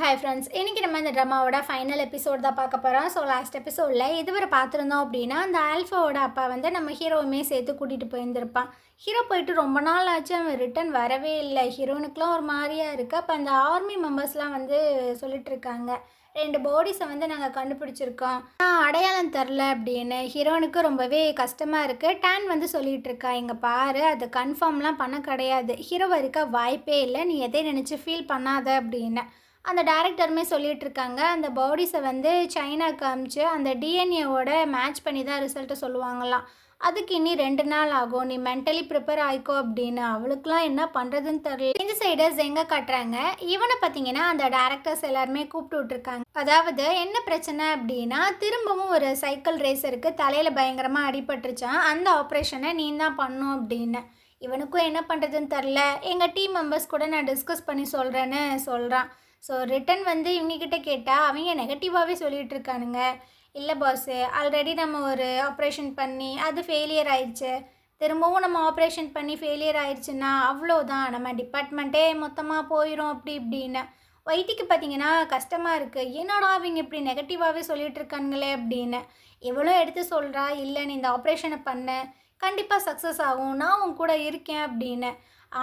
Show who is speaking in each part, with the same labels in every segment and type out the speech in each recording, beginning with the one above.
Speaker 1: Hi friends, இன்றைக்கி நம்ம இந்த ட்ராமாவோட ஃபைனல் எபிசோட் தான் பார்க்க போகிறோம். ஸோ லாஸ்ட் எபிசோடில் இதுவரை பார்த்துருந்தோம் அப்படின்னா, அந்த ஆல்ஃபாவோட அப்பா வந்து நம்ம ஹீரோவுமே சேர்த்து கூட்டிகிட்டு போயிருந்திருப்பான். ஹீரோ போயிட்டு ரொம்ப நாள் ஆச்சு, அவன் ரிட்டன் வரவே இல்லை. ஹீரோனுக்குலாம் ஒரு மாதிரியாக இருக்குது. அப்போ அந்த ஆர்மி மெம்பர்ஸ்லாம் வந்து சொல்லிட்டு இருக்காங்க, 2 பாடிஸை வந்து நாங்கள் கண்டுபிடிச்சிருக்கோம், அடையாளம் தரல அப்படின்னு. ஹீரோனுக்கு ரொம்பவே கஷ்டமாக இருக்குது. டேன் வந்து சொல்லிகிட்டு இருக்கா, இங்கே பாரு, அது கன்ஃபார்ம்லாம் பண்ண கிடையாது, ஹீரோவை இருக்க வாய்ப்பே இல்லை, நீ எதையும் நினச்சி ஃபீல் பண்ணாத அப்படின்னு. அந்த டேரக்டருமே சொல்லிகிட்டு இருக்காங்க, அந்த பாடிஸை வந்து சைனாக்கு அமிச்சு அந்த டிஎன்ஏவோட மேட்ச் பண்ணி தான் ரிசல்ட்டை சொல்லுவாங்களாம். அதுக்கு இனி 2 நாள் ஆகும், நீ மென்டலி ப்ரிப்பேர் ஆகிக்கோ அப்படின்னு. அவளுக்குலாம் என்ன பண்ணுறதுன்னு தெரியல. இந்த சைடர்ஸ் எங்கே காட்டுறாங்க, இவனை பார்த்தீங்கன்னா அந்த டேரக்டர்ஸ் எல்லாருமே கூப்பிட்டு விட்ருக்காங்க. அதாவது என்ன பிரச்சனை அப்படின்னா, திரும்பவும் ஒரு சைக்கிள் ரேஸருக்கு தலையில் பயங்கரமாக அடிபட்டுருச்சான், அந்த ஆப்ரேஷனை நீ தான் பண்ணும் அப்படின்னு. இவனுக்கும் என்ன பண்ணுறதுன்னு தெரில. எங்கள் டீம் மெம்பர்ஸ் கூட நான் டிஸ்கஸ் பண்ணி சொல்கிறேன்னு சொல்கிறான். ஸோ ரிட்டன் வந்து இவங்ககிட்ட கேட்டால் அவங்க நெகட்டிவாகவே சொல்லிகிட்டு இருக்கானுங்க. இல்லை பாஸு, ஆல்ரெடி நம்ம ஒரு ஆப்ரேஷன் பண்ணி அது ஃபெயிலியர் ஆயிடுச்சு, திரும்பவும் நம்ம ஆப்ரேஷன் பண்ணி ஃபெயிலியர் ஆயிடுச்சுன்னா அவ்வளோதான், நம்ம டிபார்ட்மெண்ட்டே மொத்தமாக போயிடும் அப்படி இப்படின்னு. வைட்டிக்கு பார்த்தீங்கன்னா கஷ்டமாக இருக்குது, என்னடா அவங்க இப்படி நெகட்டிவாகவே சொல்லிகிட்டு இருக்கானுங்களே அப்படின்னு. எவ்வளோ எடுத்து சொல்கிறா, இல்லை நீ இந்த ஆப்ரேஷனை பண்ணு, கண்டிப்பாக சக்ஸஸ் ஆகும், நான் உன் கூட இருக்கேன் அப்படின்னு.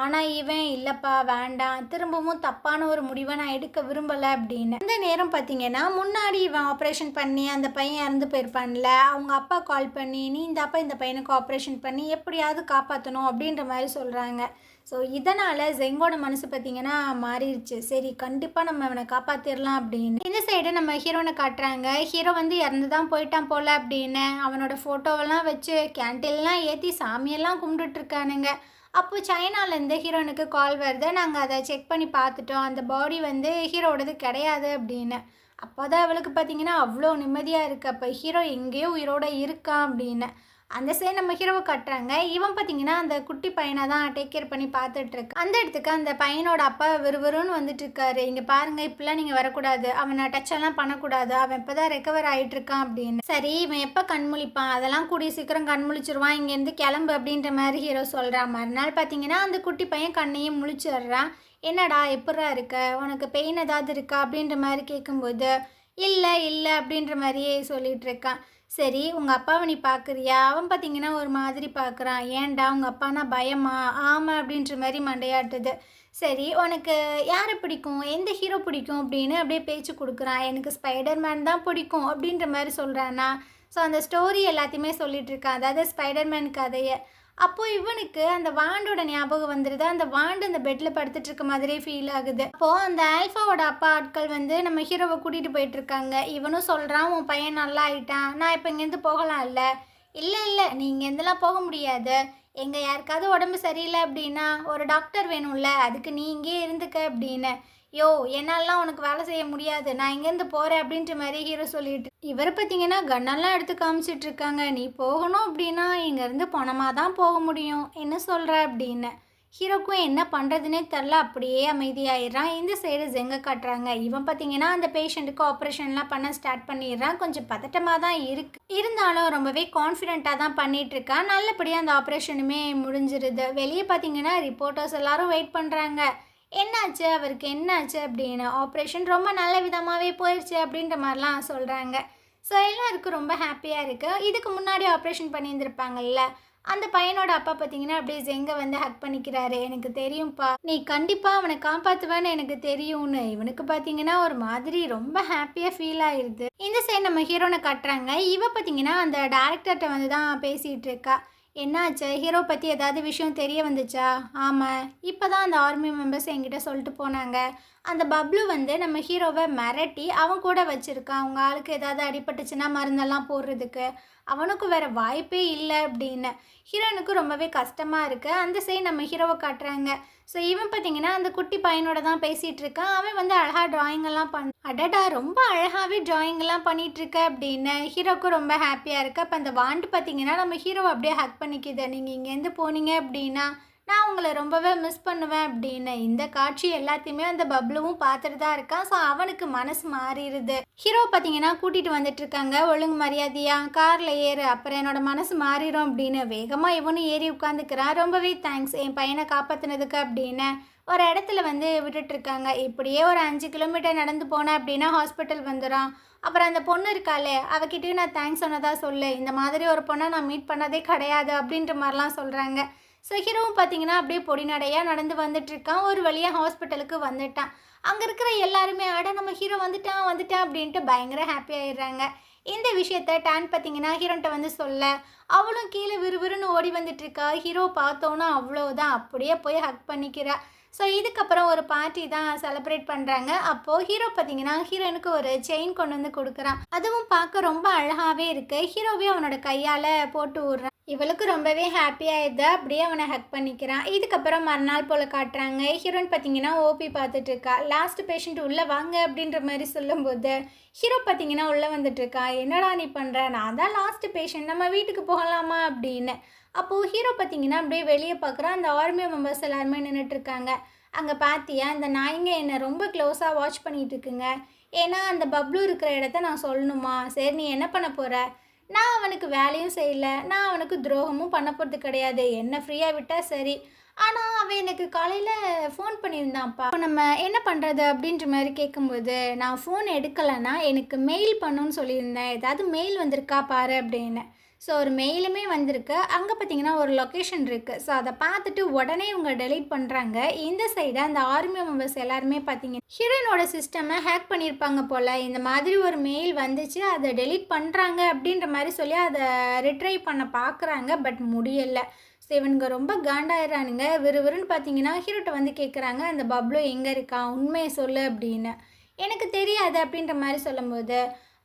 Speaker 1: ஆனால் இவன் இல்லைப்பா வேண்டாம், திரும்பவும் தப்பான ஒரு முடிவை நான் எடுக்க விரும்பலை அப்படின்னு. அந்த நேரம் பார்த்தீங்கன்னா முன்னாடி இவன் ஆப்ரேஷன் பண்ணி அந்த பையன் இறந்து போயிருப்பான்ல, அவங்க அப்பா கால் பண்ணி, நீ இந்த அப்பா இந்த பையனுக்கு ஆப்ரேஷன் பண்ணி எப்படியாவது காப்பாற்றணும் அப்படின்ற மாதிரி சொல்கிறாங்க. ஸோ இதனால் ஜெங்கோட மனசு பார்த்திங்கன்னா மாறிடுச்சு. சரி, கண்டிப்பாக நம்ம அவனை காப்பாற்றிடலாம் அப்படின்னு. இந்த சைடு நம்ம ஹீரோனை காட்டுறாங்க. ஹீரோ வந்து இறந்து தான் போயிட்டான் போல் அப்படின்னு. அவனோட ஃபோட்டோவெல்லாம் வச்சு கேண்டில்லாம் ஏற்றி சாமியெல்லாம் கும்பிட்டுட்ருக்கானுங்க. அப்போது சைனாலேருந்து ஹீரோனுக்கு கால் வருது, நாங்கள் அதை செக் பண்ணி பார்த்துட்டோம், அந்த பாடி வந்து ஹீரோடது கிடையாது அப்படின்னு. அப்போ தான் அவளுக்கு பார்த்திங்கன்னா அவ்வளோ நிம்மதியாக இருக்குது, அப்போ ஹீரோ எங்கேயோ உயிரோடு இருக்கான் அப்படின்னு. அந்த சைடு நம்ம ஹீரோவை கட்டுறாங்க. இவன் பார்த்திங்கன்னா அந்த குட்டி பையனை தான் டேக் கேர் பண்ணி பார்த்துட்ருக்கு. அந்த இடத்துக்கு அந்த பையனோட அப்பா விறுவிறுன்னு வந்துட்டு இருக்காரு. இங்கே பாருங்கள், இப்படிலாம் நீங்கள் வரக்கூடாது, அவனை டச்செல்லாம் பண்ணக்கூடாது, அவன் இப்போ தான் ரெக்கவர் ஆகிட்டு இருக்கான் அப்படின்னு. சரி, இவன் எப்போ கண்முழிப்பான், அதெல்லாம் கூடிய சீக்கிரம் கண்முழிச்சிருவான், இங்கேருந்து கிளம்பு அப்படின்ற மாதிரி ஹீரோ சொல்கிறான். மறுநாள் பார்த்திங்கன்னா அந்த குட்டி பையன் கண்ணையும் முழிச்சிடுறான். என்னடா எப்படா இருக்க, உனக்கு பெயின் ஏதாவது இருக்கா அப்படின்ற மாதிரி கேட்கும்போது இல்லை இல்லை அப்படின்ற மாதிரியே சொல்லிகிட்டு இருக்கான். சரி, உங்கள் அப்பாவை நீ பார்க்குறியா? அவன் பார்த்திங்கன்னா ஒரு மாதிரி பார்க்குறான். ஏன்டா உங்கள் அப்பானா பயமா? ஆமாம் அப்படின்ற மாதிரி மண்டையாட்டுது. சரி, உனக்கு யாரை பிடிக்கும், எந்த ஹீரோ பிடிக்கும் அப்படின்னு அப்படியே பேச்சு கொடுக்குறான். எனக்கு ஸ்பைடர்மேன் தான் பிடிக்கும் அப்படின்ற மாதிரி சொல்கிறானா. ஸோ அந்த ஸ்டோரி எல்லாத்தையுமே சொல்லிகிட்ருக்கான், அதாவது ஸ்பைடர்மேன் கதையை. அப்போது இவனுக்கு அந்த வாண்டோட ஞாபகம் வந்துடுது. அந்த வாண்டு அந்த பெட்டில் படுத்துட்டு இருக்க மாதிரியே ஃபீல் ஆகுது. அப்போது அந்த ஆல்ஃபாவோட அப்பா ஆட்கள் வந்து நம்ம ஹீரோவை கூட்டிகிட்டு போயிட்டுருக்காங்க. இவனும் சொல்கிறான், உன் பையன் நல்லா ஆகிட்டான், நான் இப்போ இங்கேருந்து போகலாம். இல்லை இல்லை இல்லை, நீ இங்கேருந்துலாம் போக முடியாது, எங்கே யாருக்காவது உடம்பு சரியில்லை அப்படின்னா ஒரு டாக்டர் வேணும்ல, அதுக்கு நீ இங்கேயே இருந்துக்க அப்படின்னு. யோ, என்னாலலாம் உனக்கு வேலை செய்ய முடியாது, நான் இங்கேருந்து போகிறேன் அப்படின்ற மாதிரி ஹீரோ சொல்லிட்டு. இவர் பார்த்தீங்கன்னா கன்னெல்லாம் எடுத்து காமிச்சிட்டு இருக்காங்க. நீ போகணும் அப்படின்னா இங்கேருந்து பணமாக தான் போக முடியும், என்ன சொல்கிற அப்படின்னு. ஹீரோக்கும் என்ன பண்ணுறதுனே தெரில, அப்படியே அமைதியாயிடுறான். இந்த சைடு ஜெங்க காட்டுறாங்க. இவன் பார்த்தீங்கன்னா அந்த பேஷண்ட்டுக்கு ஆப்ரேஷன்லாம் பண்ண ஸ்டார்ட் பண்ணிடுறான். கொஞ்சம் பதட்டமாக தான் இருக்குது, இருந்தாலும் ரொம்பவே கான்ஃபிடென்ட்டாக தான் பண்ணிகிட்ருக்கான். நல்லபடியாக அந்த ஆப்ரேஷனுமே முடிஞ்சிருது. வெளியே பார்த்தீங்கன்னா ரிப்போர்ட்டர்ஸ் எல்லாரும் வெயிட் பண்ணுறாங்க. என்னாச்சு, அவருக்கு என்னாச்சு அப்படின்னு. ஆப்ரேஷன் ரொம்ப நல்ல விதமாகவே போயிடுச்சு அப்படின்ற மாதிரிலாம் சொல்கிறாங்க. ஸோ எல்லாருக்கும் ரொம்ப ஹாப்பியாக இருக்குது. இதுக்கு முன்னாடி ஆப்ரேஷன் பண்ணியிருந்திருப்பாங்கல்ல, அந்த பையனோட அப்பா பார்த்தீங்கன்னா அப்படியே ஜெங்க வந்து ஹக் பண்ணிக்கிறாரு. எனக்கு தெரியும்ப்பா, நீ கண்டிப்பாக அவனை காப்பாற்றுவேன்னு எனக்கு தெரியும்னு. இவனுக்கு பார்த்தீங்கன்னா ஒரு மாதிரி ரொம்ப ஹாப்பியாக ஃபீல் ஆயிடுது. இந்த சைடு நம்ம ஹீரோனை கட்டுறாங்க. இவ பார்த்தீங்கன்னா அந்த டேரக்டர்கிட்ட வந்து தான் பேசிகிட்டு இருக்கா. என்னாச்சு, ஹீரோ பற்றி ஏதாவது விஷயம் தெரிய வந்துச்சா? ஆமாம், இப்போ தான் அந்த ஆர்மி மெம்பர்ஸ் என்கிட்ட சொல்லிட்டு போனாங்க, அந்த பப்ளு வந்து நம்ம ஹீரோவை மிரட்டி அவன் கூட வச்சுருக்கான், அவங்க ஆளுக்கு ஏதாவது அடிபட்டுச்சுன்னா மருந்தெல்லாம் போடுறதுக்கு, அவனுக்கு வேறு வாய்ப்பே இல்லை அப்படின்னு. ஹீரோனுக்கு ரொம்பவே கஷ்டமாக இருக்குது. அந்த சைடு நம்ம ஹீரோவை காட்டுறாங்க. ஸோ இவன் பார்த்தீங்கன்னா அந்த குட்டி பையனோட தான் பேசிகிட்டு இருக்கான். அவன் வந்து அழகாக ட்ராயிங்கெல்லாம் அடடா ரொம்ப அழகாகவே ட்ராயிங்கெல்லாம் பண்ணிகிட்ருக்க அப்படின்னு. ஹீரோக்கும் ரொம்ப ஹாப்பியாக இருக்குது. அப்போ அந்த வாண்டு பார்த்தீங்கன்னா நம்ம ஹீரோவை அப்படியே ஹக் பண்ணிக்குது. நீங்கள் இங்கேருந்து போனீங்க அப்படின்னா நான் உங்களை ரொம்பவே மிஸ் பண்ணுவேன் அப்படின்னு. இந்த காட்சி எல்லாத்தையுமே அந்த பப்ளுவும் பார்த்துட்டு தான் இருக்கான். ஸோ அவனுக்கு மனசு மாறிடுது. ஹீரோ பார்த்தீங்கன்னா கூட்டிகிட்டு வந்துட்டு இருக்காங்க. ஒழுங்கு மரியாதையா காரில் ஏறு, அப்புறம் என்னோட மனசு மாறிடும் அப்படின்னு வேகமாக இவனும் ஏறி உட்காந்துக்கிறான். ரொம்பவே தேங்க்ஸ் என் பையனை காப்பாற்றினதுக்கு அப்படின்னு ஒரு இடத்துல வந்து விட்டுட்ருக்காங்க. இப்படியே ஒரு 5 கிலோமீட்டர் நடந்து போனேன் அப்படின்னா ஹாஸ்பிட்டல் வந்துடும். அப்புறம் அந்த பொண்ணு இருக்காளே அவகிட்டயும் நான் தேங்க்ஸ் சொன்னதா சொல்லு, இந்த மாதிரி ஒரு பொண்ணை நான் மீட் பண்ணதே கிடையாது அப்படின்ற மாதிரிலாம் சொல்கிறாங்க. ஸோ ஹீரோவும் பார்த்தீங்கன்னா அப்படியே பொடிநடையாக நடந்து வந்துட்டுருக்கான். ஒரு வழியாக ஹாஸ்பிட்டலுக்கு வந்துட்டான். அங்கே இருக்கிற எல்லாருமே அட நம்ம ஹீரோ வந்துட்டான் வந்துட்டான் அப்படின்ட்டு பயங்கர ஹாப்பி ஆயிடுறாங்க. இந்த விஷயத்த டான் பார்த்தீங்கன்னா ஹீரோன்ட்ட வந்து சொல்ல அவளும் கீழே விறுவிறுன்னு ஓடி வந்துட்டுருக்கா. ஹீரோ பார்த்தோன்னா அவ்வளோதான், அப்படியே போய் ஹக் பண்ணிக்கிறா. ஸோ இதுக்கப்புறம் ஒரு பார்ட்டி தான் செலிப்ரேட் பண்ணுறாங்க. அப்போது ஹீரோ பார்த்தீங்கன்னா ஹீரோனுக்கு ஒரு செயின் கொண்டு வந்து கொடுக்குறான். அதுவும் பார்க்க ரொம்ப அழகாகவே இருக்குது. ஹீரோவே அவனோட கையால் போட்டு விட்றான். இவளுக்கு ரொம்பவே ஹாப்பியாகிடுது. அப்படியே அவனை ஹக் பண்ணிக்கிறான். இதுக்கப்புறம் மறுநாள் போல் காட்டுறாங்க. ஹீரோயின் பார்த்தீங்கன்னா ஓபி பார்த்துட்ருக்கா. லாஸ்ட் பேஷண்ட் உள்ளே வாங்க அப்படின்ற மாதிரி சொல்லும்போது ஹீரோ பார்த்தீங்கன்னா உள்ளே வந்துட்டுருக்கா. என்னடா நீ பண்ணுற, நான் தான் லாஸ்ட் பேஷண்ட், நம்ம வீட்டுக்கு போகலாமா அப்படின்னு. அப்போது ஹீரோ பார்த்தீங்கன்னா அப்படியே வெளியே பார்க்குறான். அந்த ஆர்மி மெம்பர்ஸ் எல்லாருமே நின்றுட்டுருக்காங்க. அங்கே பார்த்தியா இந்த நாய்ங்க என்னை ரொம்ப க்ளோஸாக வாட்ச் பண்ணிகிட்டு இருக்குங்க. ஏன்னா அந்த பப்ளு இருக்கிற இடத்த நான் சொல்லணுமா? சரி நீ என்ன பண்ண போகிற? நான் அவனுக்கு வேலையும் செய்யலை, நான் அவனுக்கு துரோகமும் பண்ண போகிறது கிடையாது, என்ன ஃப்ரீயாக விட்டால் சரி. ஆனால் அவன் எனக்கு காலையில் ஃபோன் பண்ணியிருந்தான்ப்பா, இப்போ நம்ம என்ன பண்ணுறது அப்படின்ற மாதிரி கேட்கும்போது நான் ஃபோன் எடுக்கலைன்னா எனக்கு மெயில் பண்ணுன்னு சொல்லியிருந்தேன், ஏதாவது மெயில் வந்திருக்கா பாரு அப்படின்னு. ஸோ ஒரு மெயிலுமே வந்திருக்கு. அங்கே பார்த்தீங்கன்னா ஒரு லொக்கேஷன் இருக்குது. ஸோ அதை பார்த்துட்டு உடனே இவங்க டெலீட் பண்ணுறாங்க. இந்த சைடு அந்த ஆர்மி மெம்பர்ஸ் எல்லாருமே பார்த்தீங்க ஹீரோயினோட சிஸ்டமை ஹேக் பண்ணியிருப்பாங்க போல். இந்த மாதிரி ஒரு மெயில் வந்துச்சு, அதை டெலீட் பண்ணுறாங்க அப்படின்ற மாதிரி சொல்லி அதை ரிட்ரைவ் பண்ண பார்க்குறாங்க. பட் முடியலை. ஸோ இவனுங்க ரொம்ப காண்டாயிடுறானுங்க. விறுவிறுன்னு பார்த்தீங்கன்னா ஹீரோட்ட வந்து கேட்குறாங்க அந்த பப்ளு எங்கே இருக்கான், உண்மையை சொல்லு அப்படின்னு. எனக்கு தெரியாது அப்படின்ற மாதிரி சொல்லும்போது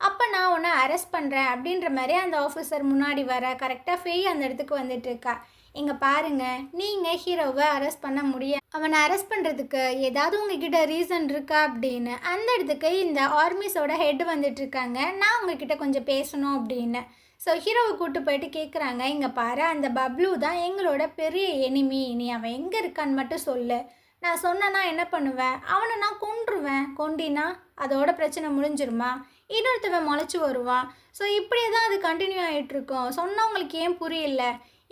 Speaker 1: அப்போ நான் உன்னை அரெஸ்ட் பண்ணுறேன் அப்படின்ற மாதிரி அந்த ஆஃபீஸர் முன்னாடி வர கரெக்டாக ஃபேய் அந்த இடத்துக்கு வந்துட்டுருக்கா. இங்கே பாருங்கள், நீங்கள் ஹீரோவை அரெஸ்ட் பண்ண முடியாது, அவனை அரெஸ்ட் பண்ணுறதுக்கு ஏதாவது உங்ககிட்ட ரீசன் இருக்கா அப்படின்னு. அந்த இடத்துக்கு இந்த ஆர்மிஸோட ஹெட் வந்துட்டுருக்காங்க. நான் உங்ககிட்ட கொஞ்சம் பேசணும் அப்படின்னு. ஸோ ஹீரோவை கூப்பிட்டு போயிட்டு கேட்குறாங்க, இங்கே பாரு அந்த பப்ளு தான் எங்களோட பெரிய எனிமி, நீ அவன் எங்கே இருக்கான்னு மட்டும் சொல்லு, நான் சொன்னேன்னா என்ன பண்ணுவேன், அவனை நான் கொன்றுவேன், கொண்டினா அதோட பிரச்சனை முடிஞ்சிருமா, இன்னொருத்தவன் முளைச்சி வருவான். ஸோ இப்படியே தான் அது கண்டினியூ ஆகிட்டுருக்கோம். சொன்னவங்களுக்கு ஏன் புரியல?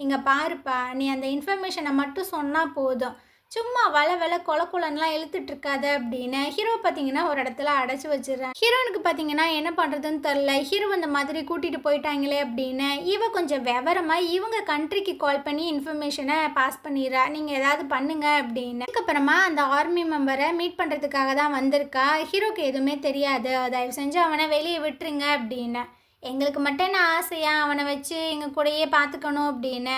Speaker 1: இங்கே பாருப்பா, நீ அந்த இன்ஃபர்மேஷனை மட்டும் சொன்னால் போதும், சும்மா வலை கொலக்குலன்லாம் இழுத்துட்ருக்காத அப்படின்னு ஹீரோ பார்த்தீங்கன்னா ஒரு இடத்துல அடைச்சி வச்சிடறேன். ஹீரோனுக்கு பார்த்தீங்கன்னா என்ன பண்ணுறதுன்னு தெரில. ஹீரோ அந்த மாதிரி கூட்டிகிட்டு போயிட்டாங்களே அப்படின்னு இவ கொஞ்சம் விவரமாக இவங்க கண்ட்ரிக்கு கால் பண்ணி இன்ஃபர்மேஷனை பாஸ் பண்ணிடுறா, நீங்கள் ஏதாவது பண்ணுங்க அப்படின்னு. அதுக்கப்புறமா அந்த ஆர்மி மெம்பரை மீட் பண்ணுறதுக்காக தான் வந்திருக்கா. ஹீரோக்கு எதுவுமே தெரியாது, தயவு செஞ்சு அவனை வெளியே விட்டுருங்க அப்படின்னு. எங்களுக்கு மட்டும் என்ன ஆசையா அவனை வச்சு எங்கள் கூடயே பார்த்துக்கணும் அப்படின்னு.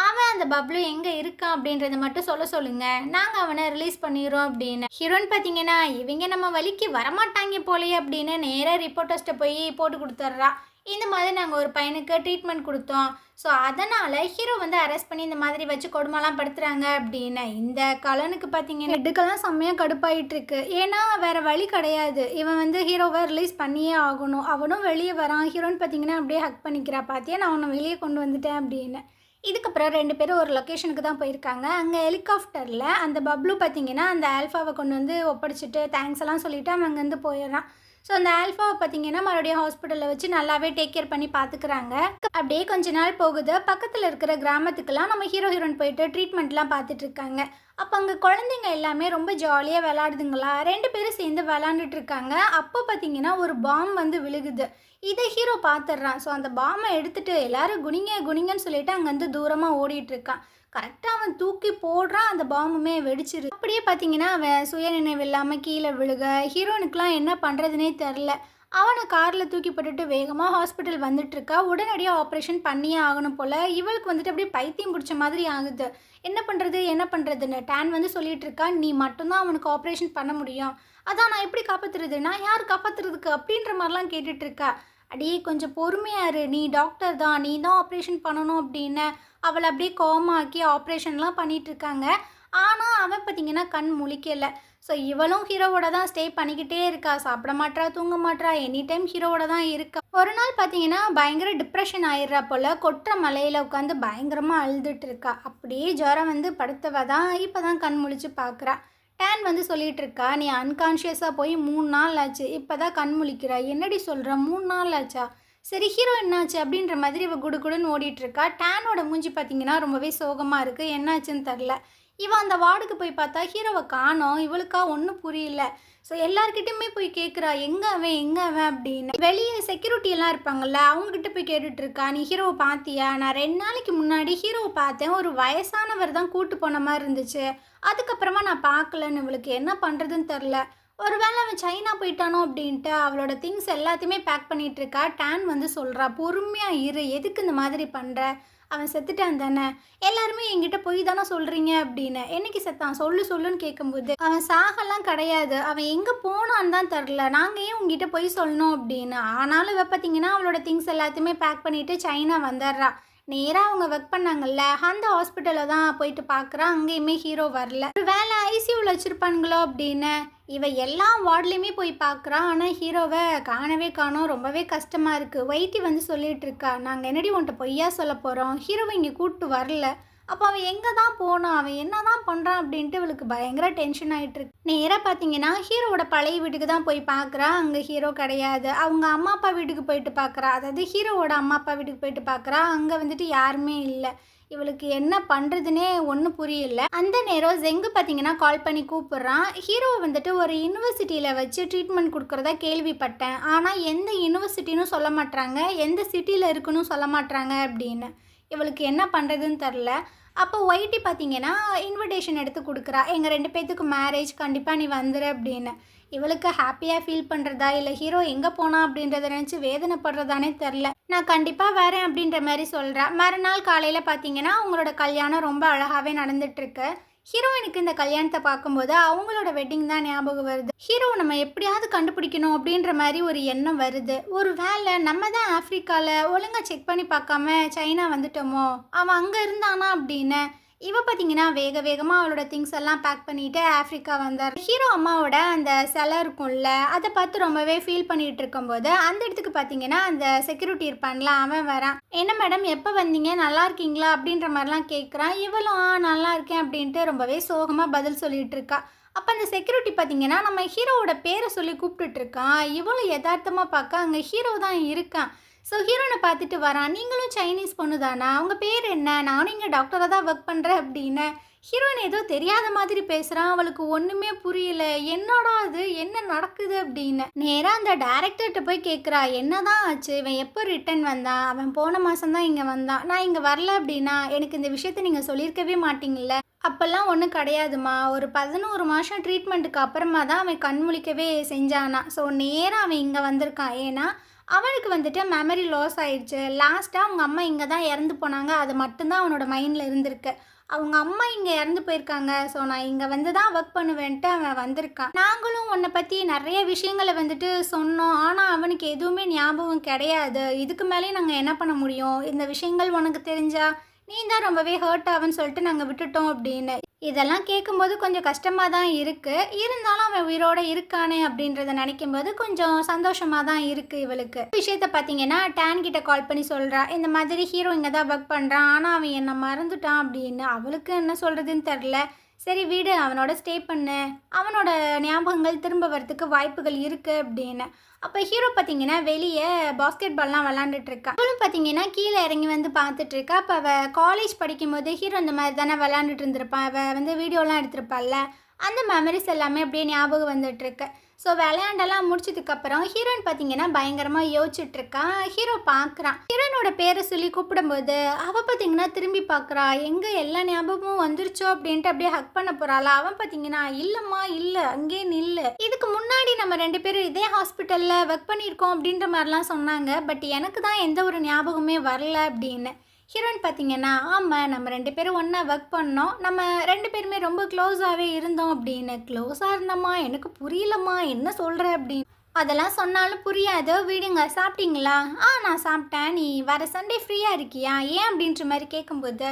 Speaker 1: அவன் அந்த பப்ளு எங்கே இருக்கான் அப்படின்றத மட்டும் சொல்லுங்கள், நாங்கள் அவனை ரிலீஸ் பண்ணிடுறோம் அப்படின்னு. ஹீரோயின் பார்த்தீங்கன்னா இவங்க நம்ம வழிக்கு வரமாட்டாங்க போலையே அப்படின்னு நேராக ரிப்போர்ட்டர்ஸ்ட்டை போய் போட்டு கொடுத்துட்றா. இந்த மாதிரி நாங்கள் ஒரு பையனுக்கு ட்ரீட்மெண்ட் கொடுத்தோம், ஸோ அதனால் ஹீரோ வந்து அரெஸ்ட் பண்ணி இந்த மாதிரி வச்சு கொடுமைலாம் படுத்துகிறாங்க அப்படின்னு. இந்த கலனுக்கு பார்த்தீங்கன்னா ஹெட்டுக்கெல்லாம் செம்மையாக கடுப்பாயிட்டுருக்கு. ஏன்னா வேறு வழி கிடையாது, இவன் வந்து ஹீரோவை ரிலீஸ் பண்ணியே ஆகணும். அவனும் வெளியே வரான். ஹீரோன்னு பார்த்தீங்கன்னா அப்படியே ஹக் பண்ணிக்கிறா, பார்த்தியா நான் அவனை வெளியே கொண்டு வந்துட்டேன் அப்படின்னு. இதுக்கப்புறம் 2 பேரும் ஒரு லொக்கேஷனுக்கு தான் போயிருக்காங்க. அங்கே ஹெலிகாப்டரில் அந்த பப்ளு பார்த்தீங்கன்னா அந்த ஆல்ஃபாவை கொண்டு வந்து ஒப்படைச்சிட்டு தேங்க்ஸ் எல்லாம் சொல்லிவிட்டு அவன் அங்கேருந்து போயிடுறான். ஸோ அந்த ஆல்ஃபாவை பார்த்தீங்கன்னா மறுபடியும் ஹாஸ்பிட்டலில் வச்சு நல்லாவே டேக் கேர் பண்ணி பார்த்துக்கிறாங்க. அப்படியே கொஞ்ச நாள் போகுது. பக்கத்தில் இருக்கிற கிராமத்துக்கெல்லாம் நம்ம ஹீரோயின் போயிட்டு ட்ரீட்மெண்ட்லாம் பார்த்துட்ருக்காங்க. அப்போ அங்கே குழந்தைங்க எல்லாமே ரொம்ப ஜாலியாக விளாடுதுங்களா. 2 பேரும் சேர்ந்து விளாண்டுட்டு இருக்காங்க. அப்போ பார்த்தீங்கன்னா ஒரு பாம் வந்து விழுகுது. இதை ஹீரோ பார்த்துட்றான். ஸோ அந்த பாமை எடுத்துகிட்டு எல்லாரும் குனிங்கன்னு சொல்லிட்டு அங்கேருந்து தூரமாக ஓடிட்டுருக்கான். கரெக்டாக அவன் தூக்கி போடுறான், அந்த பாம்புமே வெடிச்சிரு. அப்படியே பார்த்தீங்கன்னா அவன் சுயநினைவு இல்லாமல் கீழே விழுக ஹீரோனுக்குலாம் என்ன பண்ணுறதுனே தெரில. அவனை காரில் தூக்கி போட்டுட்டு வேகமாக ஹாஸ்பிட்டல் வந்துட்டுருக்கா. உடனடியாக ஆப்ரேஷன் பண்ணியே ஆகணும் போல். இவளுக்கு வந்துட்டு அப்படியே பைத்தியம் பிடிச்ச மாதிரி ஆகுது. என்ன பண்ணுறதுன்னு டான் வந்து சொல்லிகிட்டு இருக்கா, நீ மட்டும்தான் அவனுக்கு ஆப்ரேஷன் பண்ண முடியும், அதான் நான் எப்படி காப்பாற்றுறது, நான் யார் காப்பாற்றுறதுக்கு அப்படின்ற மாதிரிலாம் கேட்டுட்ருக்கா. அடியே கொஞ்சம் பொறுமையாக இரு, நீ டாக்டர் தான், நீ தான் ஆப்ரேஷன் பண்ணணும் அப்படின்னு அவளை அப்படியே கோமாக்கி ஆப்ரேஷன்லாம் பண்ணிகிட்ருக்காங்க. ஆனால் அவன் பார்த்திங்கன்னா கண் முழிக்கலை. ஸோ இவளும் ஹீரோவோட தான் ஸ்டே பண்ணிக்கிட்டே இருக்கா. சாப்பிட மாட்றா, தூங்க மாட்றா, எனி டைம் ஹீரோவோட தான் இருக்கா. ஒரு நாள் பார்த்தீங்கன்னா பயங்கர டிப்ரெஷன் ஆயிடுறா போல். கொட்டுற மலையில் உட்காந்து பயங்கரமாக அழுதுட்டு இருக்கா. அப்படியே ஜுரம் வந்து படுத்தவ தான் இப்போ தான் கண் முழிச்சு பார்க்குறா. டேன் வந்து சொல்லிட்டு இருக்கா, நீ அன்கான்ஷியஸாக போய் 3 நாள் ஆச்சு, இப்போ தான் கண் முழிக்கிறா. என்னடி சொல்கிற, 3 நாள் ஆச்சா? சரி ஹீரோ என்னாச்சு அப்படின்ற மாதிரி இவ குடுகுடுன்னு ஓடிட்டுருக்கா. டேனோட மூஞ்சி பார்த்தீங்கன்னா ரொம்பவே சோகமாக இருக்குது. என்னாச்சுன்னு தெரில. இவன் அந்த வார்டுக்கு போய் பார்த்தா ஹீரோவை காணோம். இவளுக்கா ஒன்றும் புரியல. ஸோ எல்லார்கிட்டையுமே போய் கேட்குறா, எங்கே அவன் எங்கே அவன் அப்படின்னு. வெளியே செக்யூரிட்டி எல்லாம் இருப்பாங்கள்ல, அவங்ககிட்ட போய் கேட்டுட்ருக்கா, நீ ஹீரோவை பார்த்தியா? நான் 2 நாளைக்கு முன்னாடி ஹீரோவை பார்த்தேன். ஒரு வயசானவர் தான் கூட்டு போன மாதிரி இருந்துச்சு. அதுக்கப்புறமா நான் பார்க்கலன்னு. இவளுக்கு என்ன பண்ணுறதுன்னு தெரில. ஒரு வேளை அவன் சைனா போயிட்டானோ அப்படின்ட்டு அவளோட திங்ஸ் எல்லாத்தையுமே பேக் பண்ணிகிட்ருக்கா. டேன் வந்து சொல்கிறா, பொறுமையாக இரு, எதுக்கு இந்த மாதிரி பண்ணுற? அவன் செத்துட்டான் தானே, எல்லாருமே என்கிட்ட போய் தானே சொல்கிறீங்க அப்படின்னு. என்னைக்கு செத்தான் சொல்லுன்னு கேட்கும்போது, அவன் சாகலாம் கிடையாது, அவன் எங்கே போனான்னு தான் தெரில, நாங்கள் ஏன் உங்ககிட்ட போய் சொல்லணும் அப்படின்னு. ஆனாலும் இவ பார்த்தீங்கன்னா அவளோட திங்ஸ் எல்லாத்தையுமே பேக் பண்ணிவிட்டு சைனா வந்துடுறா. நேராக அவங்க ஒர்க் பண்ணாங்கல்ல அந்த ஹாஸ்பிட்டலில் தான் போயிட்டு பார்க்குறா. அங்கேயுமே ஹீரோ வரல. ஒரு வேலை ஐசியூவில் வச்சுருப்பானுங்களோ அப்படின்னு இவ எல்லா வார்ட்லேயுமே போய் பார்க்குறா. ஆனால் ஹீரோவை காணவே காணோம். ரொம்பவே கஷ்டமாக இருக்குது. வைத்தி வந்து சொல்லிகிட்டு இருக்கா, நாங்கள் என்னடி உன்ட்ட பொய்யா சொல்ல போகிறோம், ஹீரோவை இங்கே கூப்பிட்டு வரல. அப்போ அவன் எங்கே தான் போனான், அவன் என்ன தான் பண்ணுறான் அப்படின்ட்டு இவளுக்கு பயங்கர டென்ஷன் ஆகிட்டுருக்கு. நேராக பார்த்தீங்கன்னா ஹீரோவோட பழைய வீட்டுக்கு தான் போய் பார்க்குறா. அங்கே ஹீரோ கிடையாது. அவங்க அம்மா அப்பா வீட்டுக்கு போயிட்டு பார்க்குறா. அதாவது ஹீரோவோட அம்மா அப்பா வீட்டுக்கு போயிட்டு பார்க்குறா. அங்கே வந்துட்டு யாருமே இல்லை. இவளுக்கு என்ன பண்ணுறதுனே ஒன்றும் புரியல. அந்த நேரம் ஜெங்கு பார்த்தீங்கன்னா கால் பண்ணி கூப்பிட்றான். ஹீரோவை வந்துட்டு ஒரு யூனிவர்சிட்டியில் வச்சு ட்ரீட்மெண்ட் கொடுக்குறதா கேள்விப்பட்டேன். ஆனால் எந்த யூனிவர்சிட்டின்னு சொல்ல மாட்றாங்க, எந்த சிட்டியில் இருக்குன்னு சொல்ல மாட்றாங்க அப்படின்னு. இவளுக்கு என்ன பண்ணுறதுன்னு தெரில. அப்போ ஒய்டி பார்த்தீங்கன்னா இன்விடேஷன் எடுத்து கொடுக்குறா, எங்கள் 2 பேர்த்துக்கு மேரேஜ், கண்டிப்பாக நீ வந்துடு அப்படின்னு. இவளுக்கு ஹாப்பியாக ஃபீல் பண்ணுறதா இல்லை ஹீரோ எங்கே போனா அப்படின்றத நினச்சி வேதனைப்படுறதானே தெரில. நான் கண்டிப்பாக வரேன் அப்படின்ற மாதிரி சொல்கிறா. மறுநாள் காலையில் பார்த்தீங்கன்னா அவங்களோட கல்யாணம் ரொம்ப அழகாகவே நடந்துகிட்ருக்கு. ஹீரோயினுக்கு இந்த கல்யாணத்தை பார்க்கும்போது அவங்களோட வெட்டிங் தான் ஞாபகம் வருது. ஹீரோ நம்ம எப்படியாவது கண்டுபிடிக்கணும் அப்படின்ற மாதிரி ஒரு எண்ணம் வருது. ஒரு வேளை நம்ம தான் ஆஃப்ரிக்காவில் ஒழுங்காக செக் பண்ணி பார்க்காம சைனா வந்துட்டோமோ, அவன் அங்கே இருந்தானா அப்படின்னு. இவ பார்த்தீங்கன்னா வேகமாக அவளோட திங்ஸ் எல்லாம் பேக் பண்ணிட்டு ஆஃப்ரிக்கா வந்தார். ஹீரோ அம்மாவோட அந்த சிலை இருக்கும்ல, அதை பார்த்து ரொம்பவே ஃபீல் பண்ணிட்டு இருக்கும்போது அந்த இடத்துக்கு பார்த்தீங்கன்னா அந்த செக்யூரிட்டி இருப்பான்ல அவன் வரான். என்ன மேடம் எப்போ வந்தீங்க, நல்லா இருக்கீங்களா அப்படின்ற மாதிரிலாம் கேட்குறான். இவளும் நல்லா இருக்கேன் அப்படின்ட்டு ரொம்பவே சோகமாக பதில் சொல்லிட்டு இருக்கா. அப்போ அந்த செக்யூரிட்டி பார்த்தீங்கன்னா நம்ம ஹீரோவோட பேரை சொல்லி கூப்பிட்டுட்டு இருக்கான். இவளும் யதார்த்தமாக பார்க்க அங்கே ஹீரோ தான் இருக்கான். ஸோ ஹீரோனை பார்த்துட்டு வரான். நீங்களும் சைனீஸ் பொண்ணு தானா, அவங்க பேர் என்ன, நானும் இங்கே டாக்டராக தான் ஒர்க் பண்ணுறேன் அப்படின்னு. ஹீரோயின் ஏதோ தெரியாத மாதிரி பேசுகிறான். அவளுக்கு ஒன்றுமே புரியல. என்னடா அது, என்ன நடக்குது அப்படின்னு. நேராக அந்த டேரக்டர்கிட்ட போய் கேட்குறா, என்ன தான் ஆச்சு, இவன் எப்போ ரிட்டன் வந்தான், அவன் போன மாதம் தான் இங்கே வந்தான், நான் இங்கே வரல அப்படின்னா எனக்கு இந்த விஷயத்த நீங்கள் சொல்லியிருக்கவே மாட்டீங்கல்ல. அப்போல்லாம் ஒன்றும் கிடையாதுமா, ஒரு 11 மாதம் ட்ரீட்மெண்ட்டுக்கு அப்புறமா தான் அவன் கண் முழிக்கவே செஞ்சானா. ஸோ நேராக அவன் இங்கே வந்திருக்கான். ஏன்னா அவனுக்கு வந்துட்டு மெமரி லாஸ் ஆயிடுச்சு. லாஸ்ட்டாக அவங்க அம்மா இங்கே தான் இறந்து போனாங்க, அது மட்டும்தான் அவனோட மைண்டில் இருந்திருக்கு. அவங்க அம்மா இங்கே இறந்து போயிருக்காங்க, ஸோ நான் இங்கே வந்து தான் ஒர்க் பண்ணுவேன்ட்டு அவன் வந்திருக்கான். நாங்களும் உன்னை பற்றி நிறைய விஷயங்களை வந்துட்டு சொன்னோம், ஆனால் அவனுக்கு எதுவுமே ஞாபகம் கிடையாது. இதுக்கு மேலேயும் நாங்கள் என்ன பண்ண முடியும், இந்த விஷயங்கள் உனக்கு தெரிஞ்சா நீ தான் ரொம்பவே ஹர்ட் ஆகுன்னு சொல்லிட்டு நாங்கள் விட்டுட்டோம் அப்படின்னு. இதெல்லாம் கேட்கும்போது கொஞ்சம் கஷ்டமாக தான் இருக்குது. இருந்தாலும் அவன் உயிரோடு இருக்கானே அப்படின்றத நினைக்கும் போது கொஞ்சம் சந்தோஷமாக தான் இருக்குது இவளுக்கு. விஷயத்த பார்த்தீங்கன்னா டேன் கிட்ட கால் பண்ணி சொல்கிறா, இந்த மாதிரி ஹீரோ இங்கே தான் ஒர்க் பண்ணுறான், ஆனால் அவன் என்னை மறந்துட்டான் அப்படின்னு. அவளுக்கு என்ன சொல்கிறதுன்னு தெரில. சரி வீடு, அவனோட ஸ்டே பண்ணு, அவனோட ஞாபகங்கள் திரும்ப வரத்துக்கு வாய்ப்புகள் இருக்குது அப்படின்னு. அப்போ ஹீரோ பார்த்தீங்கன்னா வெளியே பாஸ்கெட் பால்லாம் விளாண்டுட்ருக்கா. அவளும் பார்த்தீங்கன்னா கீழே இறங்கி வந்து பார்த்துட்ருக்கா. அப்போ அவள் காலேஜ் படிக்கும்போது ஹீரோ இந்த மாதிரி தானே விளாண்டுட்டு இருந்திருப்பான். அவள் வந்து வீடியோலாம் எடுத்திருப்பாள்ல, அந்த மெமரிஸ் எல்லாமே அப்படியே ஞாபகம் வந்துட்டுருக்கு. ஸோ விளையாண்டெல்லாம் முடிச்சதுக்கப்புறம் ஹீரோயின் பார்த்தீங்கன்னா பயங்கரமாக யோசிச்சுட்ருக்கா. ஹீரோ பார்க்குறான். ஹீரோயினோட பேரை சொல்லி கூப்பிடும்போது அவள் பார்த்தீங்கன்னா திரும்பி பார்க்குறா. எங்கே எல்லா ஞாபகமும் வந்துருச்சோ அப்படின்ட்டு அப்படியே ஹக் பண்ண போகிறாளா. அவன் பார்த்தீங்கன்னா இல்லைம்மா இல்லை, அங்கே நில்லு, இதுக்கு முன்னாடி நம்ம 2 பேரும் இதே ஹாஸ்பிட்டலில் ஒர்க் பண்ணியிருக்கோம் அப்படின்ற மாதிரிலாம் சொன்னாங்க, பட் எனக்கு தான் எந்த ஒரு ஞாபகமே வரல அப்படின்னு. ஹீரோயின் பார்த்தீங்கன்னா ஆமாம், நம்ம 2 பேரும் ஒன்றா ஒர்க் பண்ணோம், நம்ம 2 பேருமே ரொம்ப க்ளோஸாகவே இருந்தோம் அப்படின்னு. க்ளோஸாக இருந்தோம்மா, எனக்கு புரியலம்மா என்ன சொல்கிற அப்படின்னு. அதெல்லாம் சொன்னாலும் புரியாது. விடுங்க. சாப்பிட்டீங்களா? நான் சாப்பிட்டேன். நீ வர சண்டே ஃப்ரீயா இருக்கியா? ஏன் அப்படின்ற மாரி கேட்கும்போது,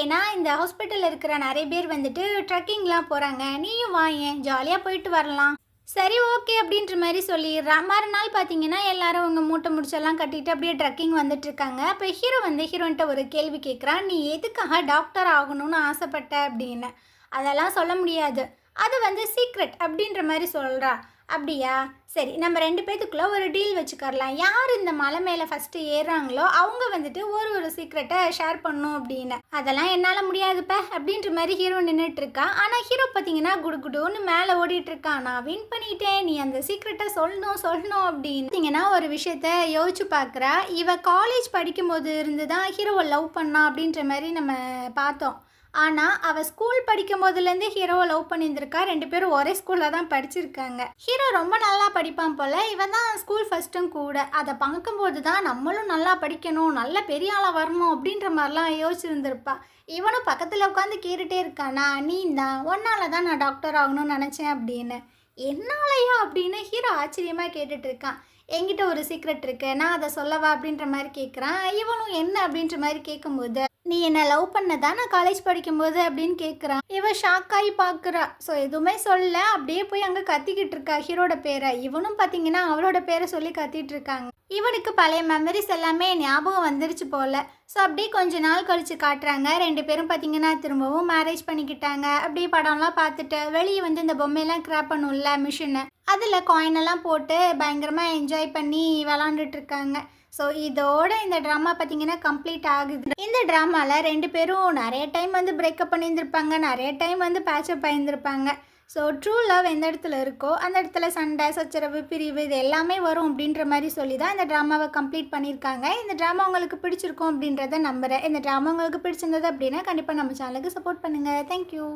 Speaker 1: ஏன்னா இந்த ஹாஸ்பிட்டல்ல இருக்கிற நெறைய பேர் வந்துட்டு ட்ரெக்கிங்லாம் போறாங்க. நீயும் வாயேன். ஜாலியா போயிட்டு வரலாம். சரி ஓகே அப்படின்ற மாரி சொல்லிடுறா. மறுநாள் பார்த்தீங்கன்னா, எல்லாரும் அவங்க மூட்டை முடிச்செல்லாம் கட்டிட்டு அப்படியே ட்ரெக்கிங் வந்துட்டுருக்காங்க. அப்போ ஹீரோ வந்து ஹீரோயின்ட்ட ஒரு கேள்வி கேட்குறான். "நீ எதுக்காக டாக்டர் ஆகணும்னு ஆசைப்பட்ட?" அப்படின்னு. அதெல்லாம் சொல்ல முடியாது. அது வந்து சீக்ரெட் அப்படின்ற மாரி சொல்றா. அப்படியா? சரி நம்ம 2 பேத்துக்குள்ள ஒரு டீல் வச்சுக்கறலாம். யார் இந்த மலை மேல ஃபர்ஸ்ட்டு ஏறுறாங்களோ, அவங்க வந்துட்டு ஒரு சீக்ரெட்ட ஷேர் பண்ணணும் அப்படின்னு. அதெல்லாம் என்னால முடியாதுப்ப அப்படின்ற மாரி ஹீரோ நின்னுட்டுருக்கா. ஆனா ஹீரோ பார்த்தீங்கன்னா, குடுகுடுன்னு மேல ஓடிட்டுருக்கான். நான் வின் பண்ணிட்டேன். நீ அந்த சீக்ரெட்ட சொல்லணும் அப்படின்னு. பார்த்தீங்கன்னா ஒரு விஷயத்த யோசிச்சு பார்க்குறா. இவ காலேஜ் படிக்கும்போது இருந்து தான் ஹீரோவ லவ் பண்ணா அப்படின்ற மாரி நம்ம பார்த்தோம். ஆனால் அவள் ஸ்கூல் படிக்கும் போதுலேருந்து ஹீரோவை லவ் பண்ணியிருந்திருக்கா. 2 பேரும் ஒரே ஸ்கூலில் தான் படிச்சிருக்காங்க. ஹீரோ ரொம்ப நல்லா படிப்பான் போல். இவன் தான் ஸ்கூல் ஃபஸ்ட்டும் கூட. அதை பார்க்கும்போது தான் நம்மளும் நல்லா படிக்கணும், நல்ல பெரிய ஆளாக வரணும் அப்படின்ற மாதிரிலாம் யோசிச்சிருந்திருப்பா. இவனும் பக்கத்தில் உட்காந்து கேட்டுகிட்டே இருக்கானா, நீ தான் ஒன்னால தான் நான் டாக்டர் ஆகணும்னு நினச்சேன் அப்படின்னு. என்னாலயா அப்படின்னு ஹீரோ ஆச்சரியமாக கேட்டுட்டு இருக்கான். என்கிட்ட ஒரு சீக்ரெட் இருக்கு, நான் அதை சொல்லவா அப்படின்ற மாதிரி கேட்குறான். இவனும் என்ன அப்படின்ற மாதிரி கேட்கும்போது, நீ என்ன லவ் பண்ணதா நான் காலேஜ் படிக்கும்போது அப்படின்னு கேட்குறான். இவ ஷாக் ஆகி பார்க்குறா. ஸோ எதுவுமே சொல்ல அப்படியே போய் அங்கே கத்திக்கிட்டு இருக்கா ஹீரோட பேரை. இவனும் பார்த்தீங்கன்னா அவளோட பேரை சொல்லி கத்திட்டு இருக்காங்க. இவனுக்கு பழைய மெமரிஸ் எல்லாமே ஞாபகம் வந்துருச்சு போல. ஸோ அப்படியே கொஞ்ச நாள் கழிச்சு காட்டுறாங்க. 2 பேரும் பார்த்தீங்கன்னா திரும்பவும் மேரேஜ் பண்ணிக்கிட்டாங்க. அப்படியே படம்லாம் பார்த்துட்டு வெளியே வந்து இந்த பொம்மையெல்லாம் கிராப் பண்ணும்ல மிஷினை, அதில் காயினெல்லாம் போட்டு பயங்கரமாக என்ஜாய் பண்ணி விளாண்டுட்டு இருக்காங்க. ஸோ இதோட இந்த ட்ராமா பார்த்தீங்கன்னா கம்ப்ளீட் ஆகுது. இந்த ட்ராமாவில் 2 பேரும் நிறைய டைம் வந்து பிரேக்கப் பண்ணியிருந்திருப்பாங்க, நிறைய டைம் வந்து பேச்சப் ஆயிருந்திருப்பாங்க. ஸோ ட்ரூ லவ் எந்த இடத்துல இருக்கோ அந்த இடத்துல சண்டை, சச்சரவு, பிரிவு இது எல்லாமே வரும் அப்படின்ற மாதிரி சொல்லி தான் இந்த ட்ராமாவை கம்ப்ளீட் பண்ணியிருக்காங்க. இந்த ட்ராமா உங்களுக்கு பிடிச்சிருக்கும் அப்படின்றத நம்புகிறேன். இந்த ட்ராமா உங்களுக்கு பிடிச்சிருந்தது அப்படின்னா கண்டிப்பாக நம்ம சேனலுக்கு சப்போர்ட் பண்ணுங்கள். தேங்க்யூ.